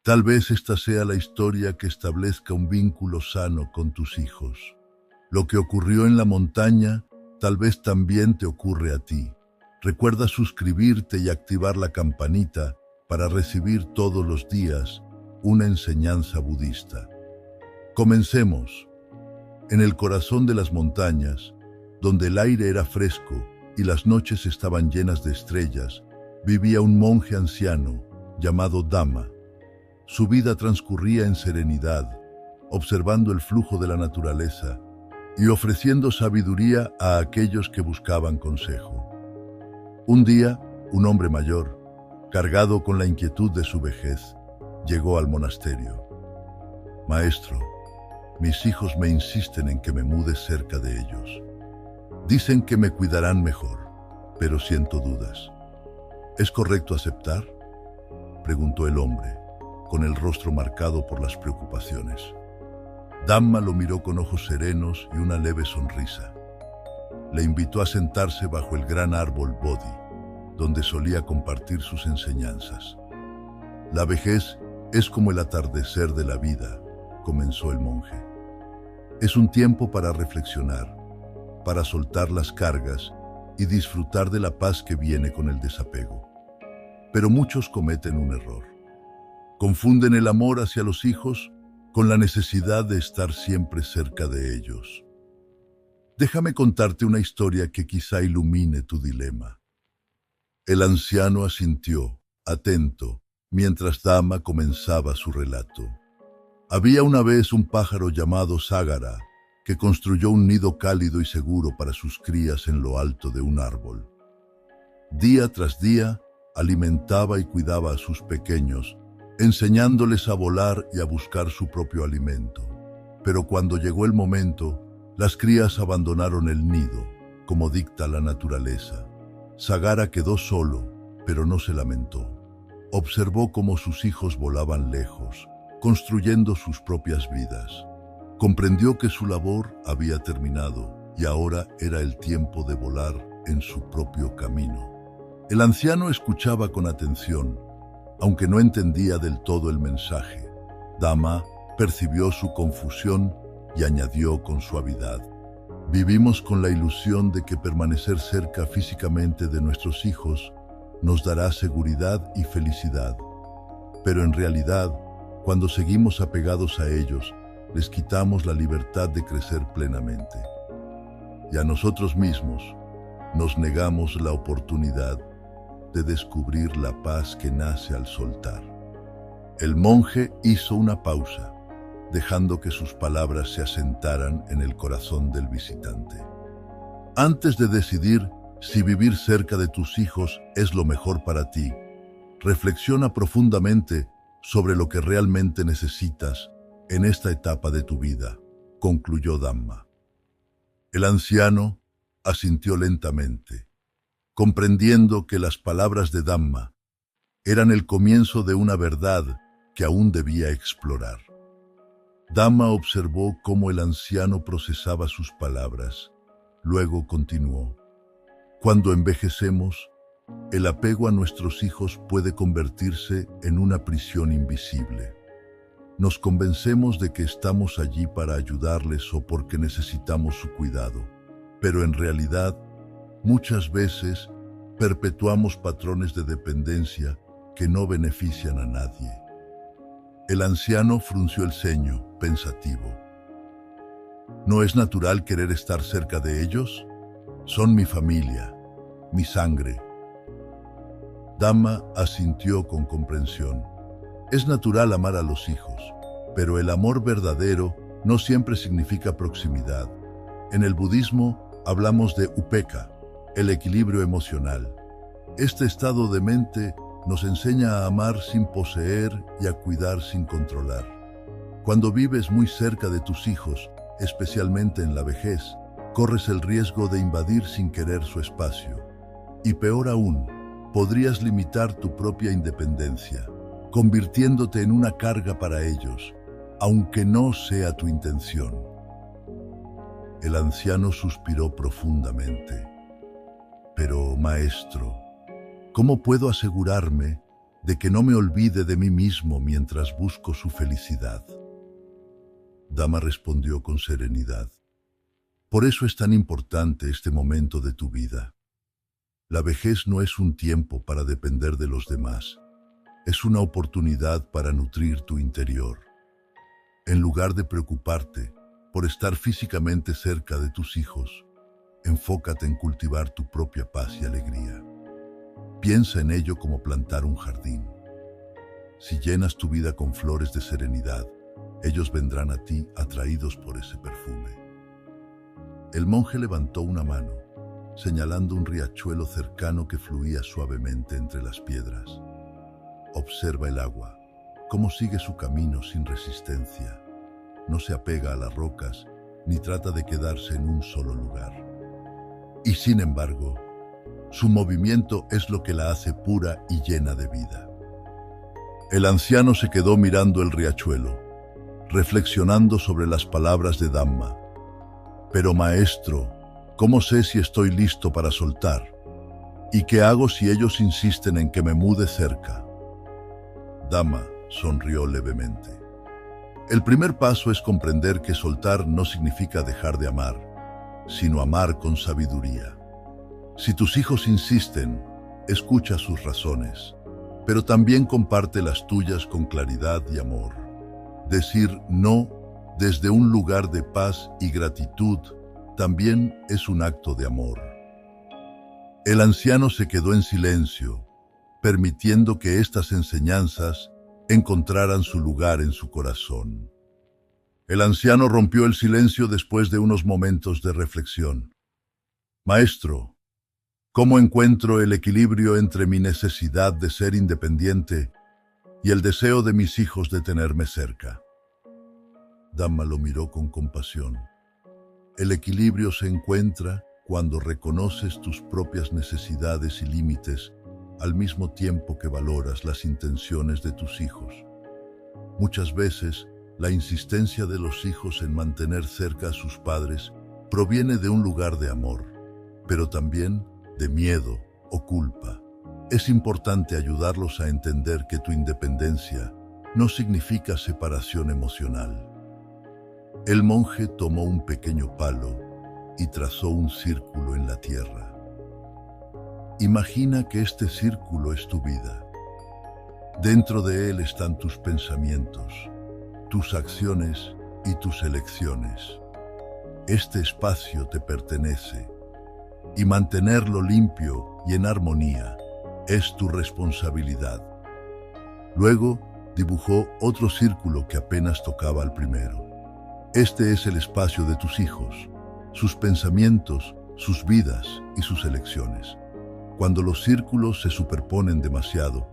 Tal vez esta sea la historia que establezca un vínculo sano con tus hijos. Lo que ocurrió en la montaña, tal vez también te ocurre a ti. Recuerda suscribirte y activar la campanita para recibir todos los días una enseñanza budista. Comencemos. En el corazón de las montañas, donde el aire era fresco y las noches estaban llenas de estrellas, vivía un monje anciano llamado Dhamma. Su vida transcurría en serenidad, observando el flujo de la naturaleza y ofreciendo sabiduría a aquellos que buscaban consejo. Un día, un hombre mayor, cargado con la inquietud de su vejez, llegó al monasterio. Maestro, mis hijos me insisten en que me mude cerca de ellos. Dicen que me cuidarán mejor, pero siento dudas. ¿Es correcto aceptar?, preguntó el hombre, con el rostro marcado por las preocupaciones. Dhamma lo miró con ojos serenos y una leve sonrisa. Le invitó a sentarse bajo el gran árbol Bodhi, donde solía compartir sus enseñanzas. La vejez es como el atardecer de la vida, comenzó el monje. Es un tiempo para reflexionar, para soltar las cargas y disfrutar de la paz que viene con el desapego. Pero muchos cometen un error. Confunden el amor hacia los hijos con la necesidad de estar siempre cerca de ellos. Déjame contarte una historia que quizá ilumine tu dilema. El anciano asintió, atento, mientras Dhamma comenzaba su relato. Había una vez un pájaro llamado Ságara, que construyó un nido cálido y seguro para sus crías en lo alto de un árbol. Día tras día, alimentaba y cuidaba a sus pequeños, enseñándoles a volar y a buscar su propio alimento. Pero cuando llegó el momento, las crías abandonaron el nido, como dicta la naturaleza. Ságara quedó solo, pero no se lamentó. Observó cómo sus hijos volaban lejos, construyendo sus propias vidas. Comprendió que su labor había terminado y ahora era el tiempo de volar en su propio camino. El anciano escuchaba con atención, aunque no entendía del todo el mensaje. Dhamma percibió su confusión y añadió con suavidad: vivimos con la ilusión de que permanecer cerca físicamente de nuestros hijos nos dará seguridad y felicidad. Pero en realidad, cuando seguimos apegados a ellos, les quitamos la libertad de crecer plenamente. Y a nosotros mismos nos negamos la oportunidad de descubrir la paz que nace al soltar. El monje hizo una pausa, dejando que sus palabras se asentaran en el corazón del visitante. Antes de decidir si vivir cerca de tus hijos es lo mejor para ti, reflexiona profundamente sobre lo que realmente necesitas en esta etapa de tu vida, concluyó Dhamma. El anciano asintió lentamente, comprendiendo que las palabras de Dhamma eran el comienzo de una verdad que aún debía explorar. Dhamma observó cómo el anciano procesaba sus palabras. Luego continuó: cuando envejecemos, el apego a nuestros hijos puede convertirse en una prisión invisible. Nos convencemos de que estamos allí para ayudarles o porque necesitamos su cuidado, pero en realidad, muchas veces, perpetuamos patrones de dependencia que no benefician a nadie. El anciano frunció el ceño, pensativo. ¿No es natural querer estar cerca de ellos? Son mi familia, mi sangre. Dhamma asintió con comprensión. Es natural amar a los hijos, pero el amor verdadero no siempre significa proximidad. En el budismo hablamos de upekkha, el equilibrio emocional. Este estado de mente nos enseña a amar sin poseer y a cuidar sin controlar. Cuando vives muy cerca de tus hijos, especialmente en la vejez, corres el riesgo de invadir sin querer su espacio. Y peor aún, podrías limitar tu propia independencia, convirtiéndote en una carga para ellos, aunque no sea tu intención. El anciano suspiró profundamente. Pero, maestro, ¿cómo puedo asegurarme de que no me olvide de mí mismo mientras busco su felicidad. Dama respondió con serenidad. Por eso es tan importante este momento de tu vida. La vejez no es un tiempo para depender de los demás. Es una oportunidad para nutrir tu interior. En lugar de preocuparte por estar físicamente cerca de tus hijos, enfócate en cultivar tu propia paz y alegría. Piensa en ello como plantar un jardín. Si llenas tu vida con flores de serenidad, ellos vendrán a ti atraídos por ese perfume. El monje levantó una mano, señalando un riachuelo cercano que fluía suavemente entre las piedras. Observa el agua, cómo sigue su camino sin resistencia. No se apega a las rocas, ni trata de quedarse en un solo lugar. Y sin embargo, su movimiento es lo que la hace pura y llena de vida. El anciano se quedó mirando el riachuelo, reflexionando sobre las palabras de Dhamma. Pero maestro, ¿cómo sé si estoy listo para soltar? ¿Y qué hago si ellos insisten en que me mude cerca? Dhamma sonrió levemente. El primer paso es comprender que soltar no significa dejar de amar, sino amar con sabiduría. Si tus hijos insisten, escucha sus razones, pero también comparte las tuyas con claridad y amor. Decir no desde un lugar de paz y gratitud también es un acto de amor. El anciano se quedó en silencio, permitiendo que estas enseñanzas encontraran su lugar en su corazón. El anciano rompió el silencio después de unos momentos de reflexión. Maestro, ¿cómo encuentro el equilibrio entre mi necesidad de ser independiente y el deseo de mis hijos de tenerme cerca? Dhamma lo miró con compasión. El equilibrio se encuentra cuando reconoces tus propias necesidades y límites al mismo tiempo que valoras las intenciones de tus hijos. Muchas veces, la insistencia de los hijos en mantener cerca a sus padres proviene de un lugar de amor, pero también de miedo o culpa. Es importante ayudarlos a entender que tu independencia no significa separación emocional. El monje tomó un pequeño palo y trazó un círculo en la tierra. Imagina que este círculo es tu vida. Dentro de él están tus pensamientos, tus acciones y tus elecciones. Este espacio te pertenece y mantenerlo limpio y en armonía es tu responsabilidad. Luego dibujó otro círculo que apenas tocaba al primero. Este es el espacio de tus hijos, sus pensamientos, sus vidas y sus elecciones. Cuando los círculos se superponen demasiado,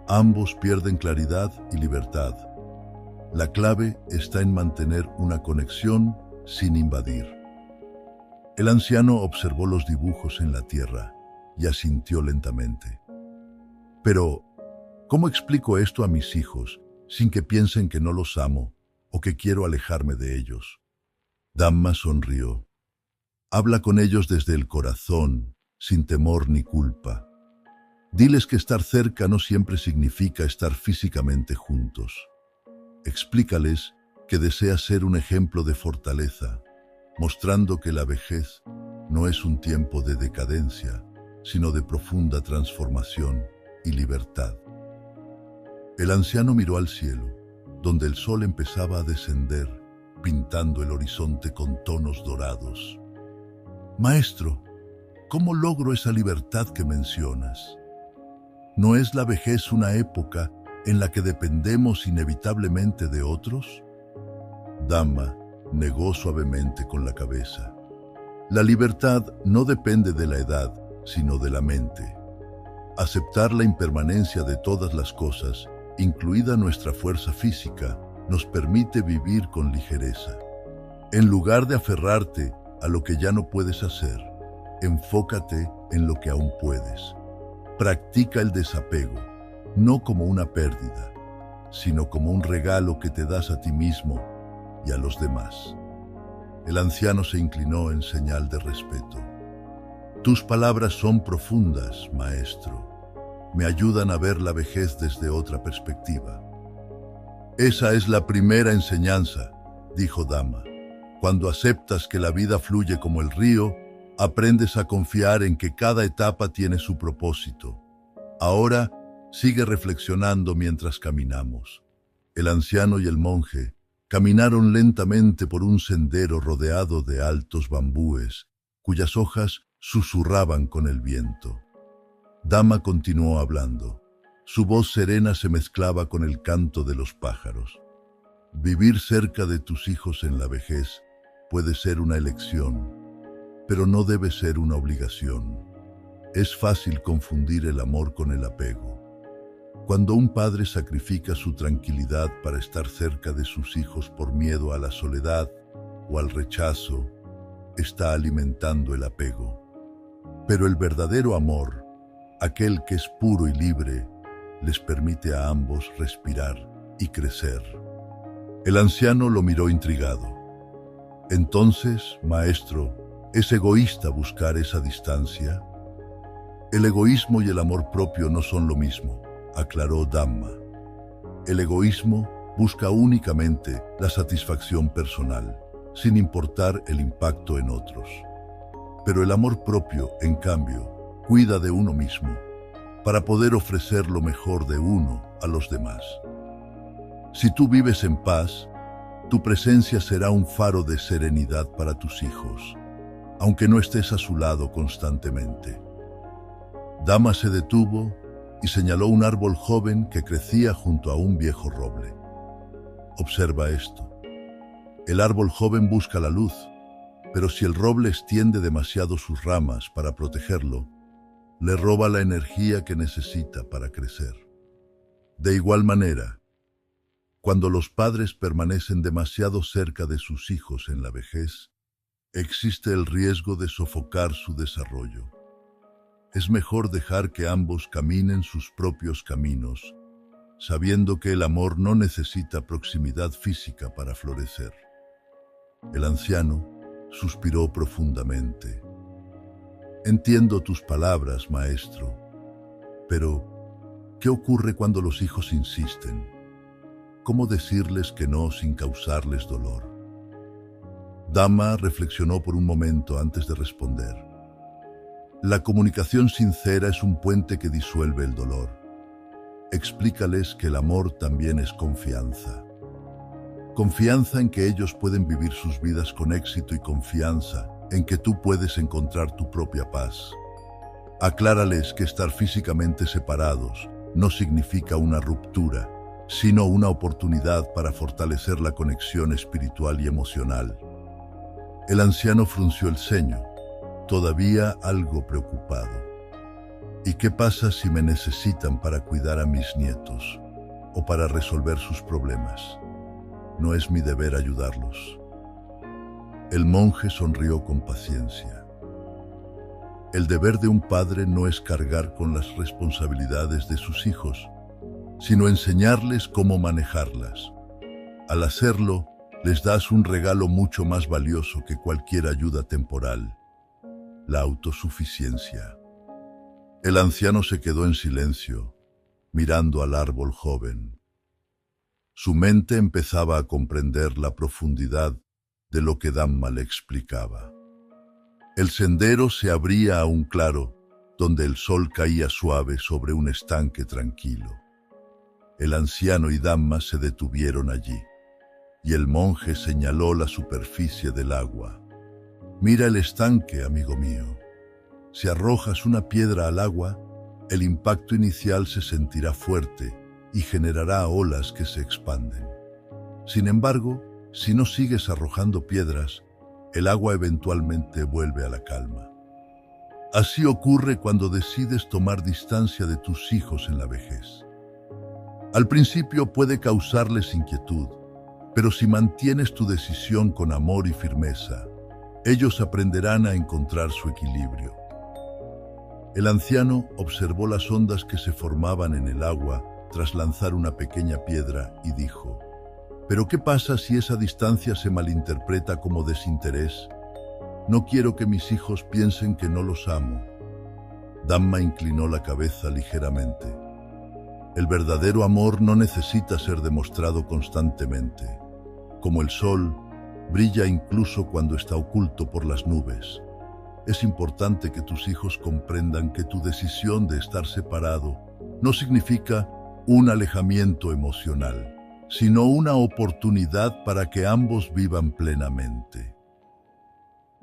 ambos pierden claridad y libertad. La clave está en mantener una conexión sin invadir. El anciano observó los dibujos en la tierra y asintió lentamente. Pero, ¿cómo explico esto a mis hijos sin que piensen que no los amo o que quiero alejarme de ellos? Dhamma sonrió. Habla con ellos desde el corazón, sin temor ni culpa. Diles que estar cerca no siempre significa estar físicamente juntos. Explícales que deseas ser un ejemplo de fortaleza, mostrando que la vejez no es un tiempo de decadencia, sino de profunda transformación y libertad. El anciano miró al cielo, donde el sol empezaba a descender, pintando el horizonte con tonos dorados. Maestro, ¿cómo logro esa libertad que mencionas? ¿No es la vejez una época en la que dependemos inevitablemente de otros? Dhamma negó suavemente con la cabeza. La libertad no depende de la edad, sino de la mente. Aceptar la impermanencia de todas las cosas, incluida nuestra fuerza física, nos permite vivir con ligereza. En lugar de aferrarte a lo que ya no puedes hacer, enfócate en lo que aún puedes. Practica el desapego, no como una pérdida, sino como un regalo que te das a ti mismo y a los demás. El anciano se inclinó en señal de respeto. Tus palabras son profundas, maestro. me ayudan a ver la vejez desde otra perspectiva. Esa es la primera enseñanza, dijo Dhamma. Cuando aceptas que la vida fluye como el río, aprendes a confiar en que cada etapa tiene su propósito. Ahora, sigue reflexionando mientras caminamos. El anciano y el monje caminaron lentamente por un sendero rodeado de altos bambúes, cuyas hojas susurraban con el viento. Dhamma continuó hablando. Su voz serena se mezclaba con el canto de los pájaros. Vivir cerca de tus hijos en la vejez puede ser una elección, pero no debe ser una obligación. Es fácil confundir el amor con el apego. Cuando un padre sacrifica su tranquilidad para estar cerca de sus hijos por miedo a la soledad o al rechazo, está alimentando el apego. Pero el verdadero amor, aquel que es puro y libre, les permite a ambos respirar y crecer. El anciano lo miró intrigado. Entonces, maestro, ¿es egoísta buscar esa distancia? El egoísmo y el amor propio no son lo mismo, aclaró Dhamma. El egoísmo busca únicamente la satisfacción personal, sin importar el impacto en otros. Pero el amor propio, en cambio, cuida de uno mismo, para poder ofrecer lo mejor de uno a los demás. Si tú vives en paz, tu presencia será un faro de serenidad para tus hijos, aunque no estés a su lado constantemente. Dhamma se detuvo y señaló un árbol joven que crecía junto a un viejo roble. Observa esto. El árbol joven busca la luz, pero si el roble extiende demasiado sus ramas para protegerlo, le roba la energía que necesita para crecer. De igual manera, cuando los padres permanecen demasiado cerca de sus hijos en la vejez, existe el riesgo de sofocar su desarrollo. Es mejor dejar que ambos caminen sus propios caminos, sabiendo que el amor no necesita proximidad física para florecer. El anciano suspiró profundamente. Entiendo tus palabras, maestro, pero ¿qué ocurre cuando los hijos insisten? ¿Cómo decirles que no sin causarles dolor? Dhamma reflexionó por un momento antes de responder. La comunicación sincera es un puente que disuelve el dolor. Explícales que el amor también es confianza. Confianza en que ellos pueden vivir sus vidas con éxito y confianza en que tú puedes encontrar tu propia paz. Aclárales que estar físicamente separados no significa una ruptura, sino una oportunidad para fortalecer la conexión espiritual y emocional. El anciano frunció el ceño, todavía algo preocupado. ¿Y qué pasa si me necesitan para cuidar a mis nietos o para resolver sus problemas? No es mi deber ayudarlos. El monje sonrió con paciencia. El deber de un padre no es cargar con las responsabilidades de sus hijos, sino enseñarles cómo manejarlas. Al hacerlo, les das un regalo mucho más valioso que cualquier ayuda temporal: la autosuficiencia. El anciano se quedó en silencio, mirando al árbol joven. Su mente empezaba a comprender la profundidad de lo que Dhamma le explicaba. El sendero se abría a un claro, donde el sol caía suave sobre un estanque tranquilo. El anciano y Dhamma se detuvieron allí, y el monje señaló la superficie del agua. Mira el estanque, amigo mío. Si arrojas una piedra al agua, el impacto inicial se sentirá fuerte y generará olas que se expanden. Sin embargo, si no sigues arrojando piedras, el agua eventualmente vuelve a la calma. Así ocurre cuando decides tomar distancia de tus hijos en la vejez. Al principio puede causarles inquietud, pero si mantienes tu decisión con amor y firmeza, ellos aprenderán a encontrar su equilibrio. El anciano observó las ondas que se formaban en el agua tras lanzar una pequeña piedra y dijo: ¿pero qué pasa si esa distancia se malinterpreta como desinterés? No quiero que mis hijos piensen que no los amo. Damma inclinó la cabeza ligeramente. El verdadero amor no necesita ser demostrado constantemente. Como el sol, brilla incluso cuando está oculto por las nubes. Es importante que tus hijos comprendan que tu decisión de estar separado no significa un alejamiento emocional, sino una oportunidad para que ambos vivan plenamente.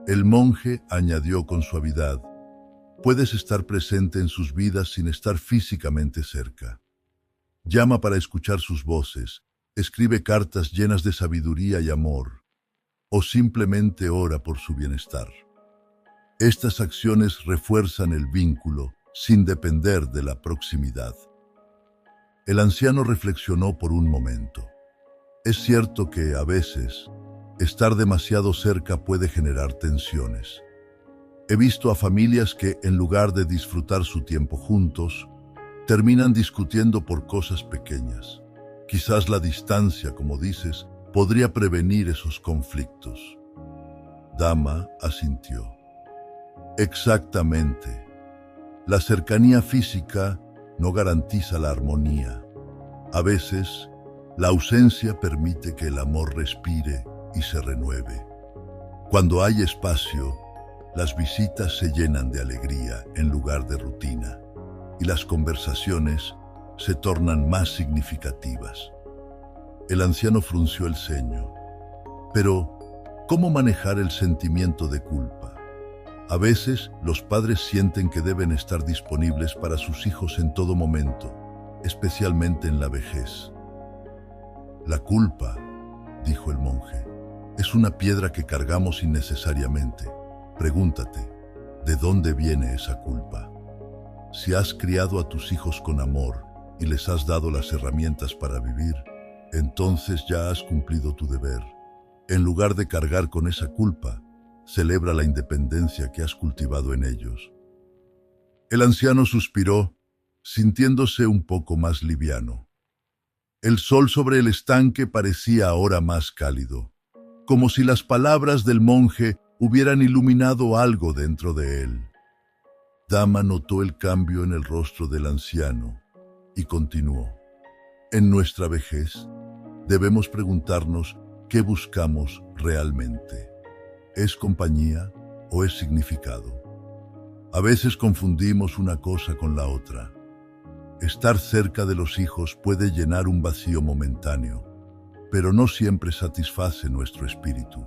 El monje añadió con suavidad: puedes estar presente en sus vidas sin estar físicamente cerca. Llama para escuchar sus voces, escribe cartas llenas de sabiduría y amor, o simplemente ora por su bienestar. Estas acciones refuerzan el vínculo sin depender de la proximidad. El anciano reflexionó por un momento. Es cierto que, a veces, estar demasiado cerca puede generar tensiones. He visto a familias que, en lugar de disfrutar su tiempo juntos, terminan discutiendo por cosas pequeñas. Quizás la distancia, como dices, podría prevenir esos conflictos. Damma asintió. Exactamente. La cercanía física no garantiza la armonía. A veces, la ausencia permite que el amor respire y se renueve. Cuando hay espacio, las visitas se llenan de alegría en lugar de rutina, y las conversaciones se tornan más significativas. El anciano frunció el ceño. Pero, ¿cómo manejar el sentimiento de culpa? A veces, los padres sienten que deben estar disponibles para sus hijos en todo momento, especialmente en la vejez. La culpa, dijo el monje, es una piedra que cargamos innecesariamente. Pregúntate, ¿de dónde viene esa culpa? Si has criado a tus hijos con amor y les has dado las herramientas para vivir, entonces ya has cumplido tu deber. En lugar de cargar con esa culpa, celebra la independencia que has cultivado en ellos. El anciano suspiró, sintiéndose un poco más liviano. El sol sobre el estanque parecía ahora más cálido, como si las palabras del monje hubieran iluminado algo dentro de él. Damma notó el cambio en el rostro del anciano y continuó. En nuestra vejez, debemos preguntarnos qué buscamos realmente. ¿Es compañía o es significado? A veces confundimos una cosa con la otra. Estar cerca de los hijos puede llenar un vacío momentáneo, pero no siempre satisface nuestro espíritu.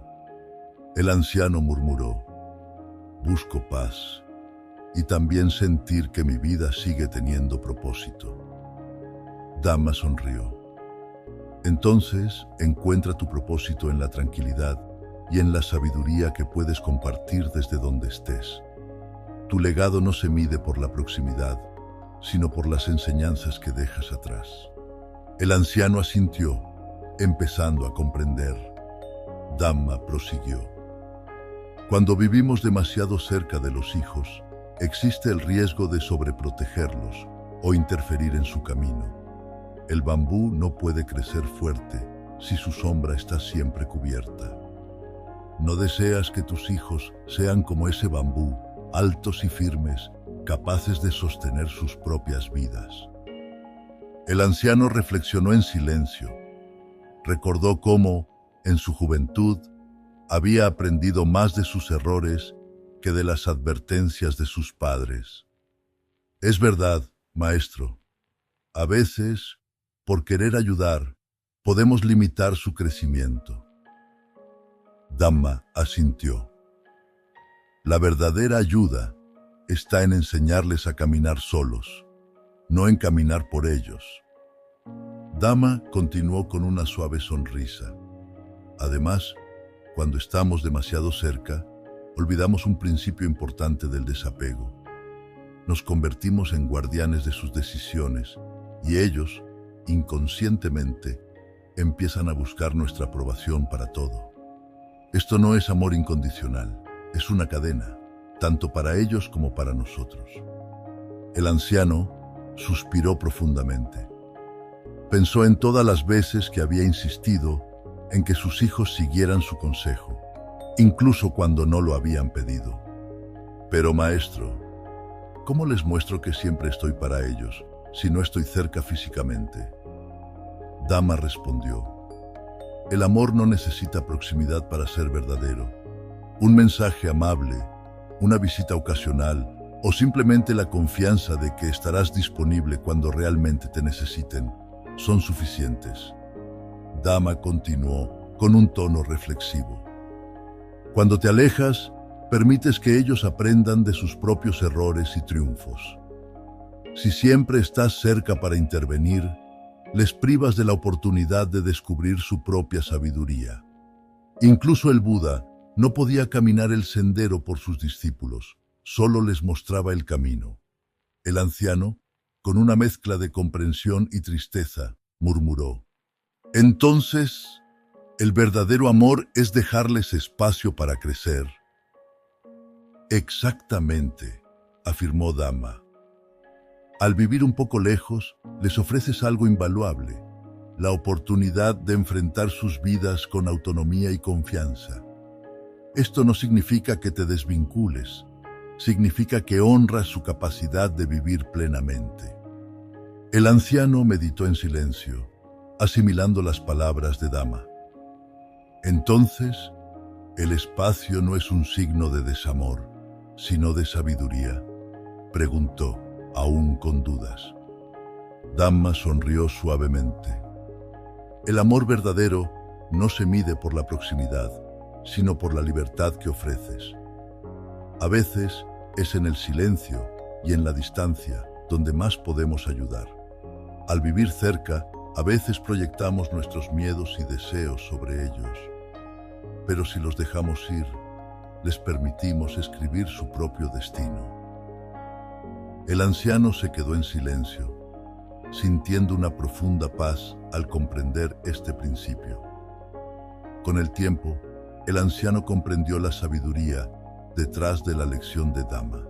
El anciano murmuró: busco paz y también sentir que mi vida sigue teniendo propósito. Damma sonrió. Entonces, encuentra tu propósito en la tranquilidad y en la sabiduría que puedes compartir desde donde estés. Tu legado no se mide por la proximidad, sino por las enseñanzas que dejas atrás. El anciano asintió, empezando a comprender. Damma prosiguió. Cuando vivimos demasiado cerca de los hijos, existe el riesgo de sobreprotegerlos o interferir en su camino. El bambú no puede crecer fuerte si su sombra está siempre cubierta. No deseas que tus hijos sean como ese bambú, altos y firmes, capaces de sostener sus propias vidas. El anciano reflexionó en silencio. Recordó cómo, en su juventud, había aprendido más de sus errores que de las advertencias de sus padres. Es verdad, maestro. A veces, por querer ayudar, podemos limitar su crecimiento. Damma asintió. La verdadera ayuda está en enseñarles a caminar solos, no en caminar por ellos. Damma continuó con una suave sonrisa. Además, cuando estamos demasiado cerca, olvidamos un principio importante del desapego. Nos convertimos en guardianes de sus decisiones y ellos, inconscientemente, empiezan a buscar nuestra aprobación para todo. Esto no es amor incondicional, es una cadena, tanto para ellos como para nosotros. El anciano suspiró profundamente. Pensó en todas las veces que había insistido en que sus hijos siguieran su consejo, incluso cuando no lo habían pedido. Pero maestro, ¿Cómo les muestro que siempre estoy para ellos, si no estoy cerca físicamente? Dama respondió: el amor no necesita proximidad para ser verdadero. Un mensaje amable, una visita ocasional o simplemente la confianza de que estarás disponible cuando realmente te necesiten son suficientes. Dama continuó con un tono reflexivo: cuando te alejas, permites que ellos aprendan de sus propios errores y triunfos. Si siempre estás cerca para intervenir, les privas de la oportunidad de descubrir su propia sabiduría. Incluso el Buda no podía caminar el sendero por sus discípulos, solo les mostraba el camino. El anciano, con una mezcla de comprensión y tristeza, murmuró: entonces, el verdadero amor es dejarles espacio para crecer. Exactamente, afirmó Dama. Al vivir un poco lejos, les ofreces algo invaluable: la oportunidad de enfrentar sus vidas con autonomía y confianza. Esto no significa que te desvincules, significa que honras su capacidad de vivir plenamente. El anciano meditó en silencio, asimilando las palabras de Dama. Entonces, ¿el espacio no es un signo de desamor, sino de sabiduría?, preguntó, aún con dudas. Dama sonrió suavemente. El amor verdadero no se mide por la proximidad, sino por la libertad que ofreces. A veces es en el silencio y en la distancia donde más podemos ayudar. Al vivir cerca, a veces proyectamos nuestros miedos y deseos sobre ellos. Pero si los dejamos ir, les permitimos escribir su propio destino. El anciano se quedó en silencio, sintiendo una profunda paz al comprender este principio. Con el tiempo, el anciano comprendió la sabiduría detrás de la lección de Dama.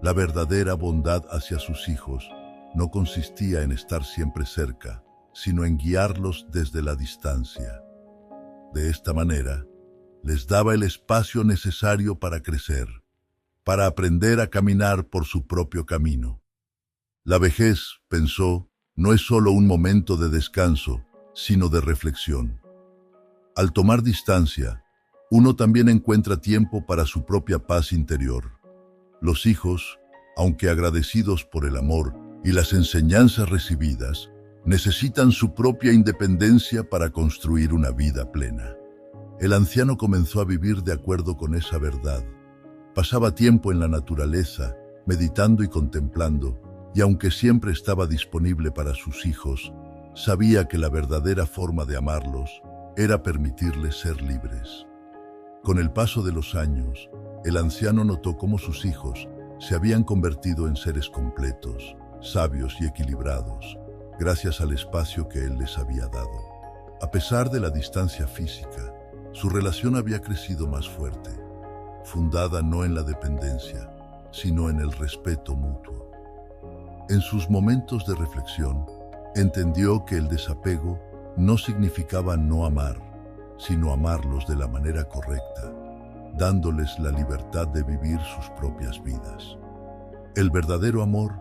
La verdadera bondad hacia sus hijos no consistía en estar siempre cerca, sino en guiarlos desde la distancia. De esta manera, les daba el espacio necesario para crecer, para aprender a caminar por su propio camino. La vejez, pensó, no es solo un momento de descanso, sino de reflexión. Al tomar distancia, uno también encuentra tiempo para su propia paz interior. Los hijos, aunque agradecidos por el amor y las enseñanzas recibidas, necesitan su propia independencia para construir una vida plena. El anciano comenzó a vivir de acuerdo con esa verdad. Pasaba tiempo en la naturaleza, meditando y contemplando, y aunque siempre estaba disponible para sus hijos, sabía que la verdadera forma de amarlos era permitirles ser libres. Con el paso de los años, el anciano notó cómo sus hijos se habían convertido en seres completos, sabios y equilibrados, gracias al espacio que él les había dado. A pesar de la distancia física, su relación había crecido más fuerte, fundada no en la dependencia, sino en el respeto mutuo. En sus momentos de reflexión, entendió que el desapego no significaba no amar, sino amarlos de la manera correcta, dándoles la libertad de vivir sus propias vidas. El verdadero amor,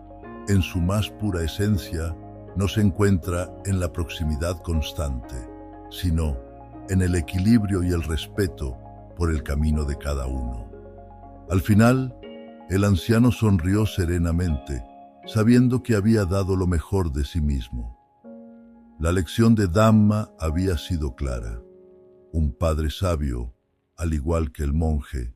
en su más pura esencia, no se encuentra en la proximidad constante, sino en el equilibrio y el respeto por el camino de cada uno. Al final, el anciano sonrió serenamente, sabiendo que había dado lo mejor de sí mismo. La lección de Dhamma había sido clara. Un padre sabio, al igual que el monje,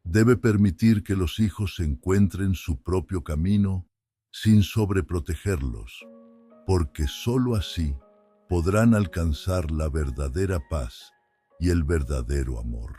debe permitir que los hijos encuentren su propio camino sin sobreprotegerlos, porque sólo así podrán alcanzar la verdadera paz y el verdadero amor.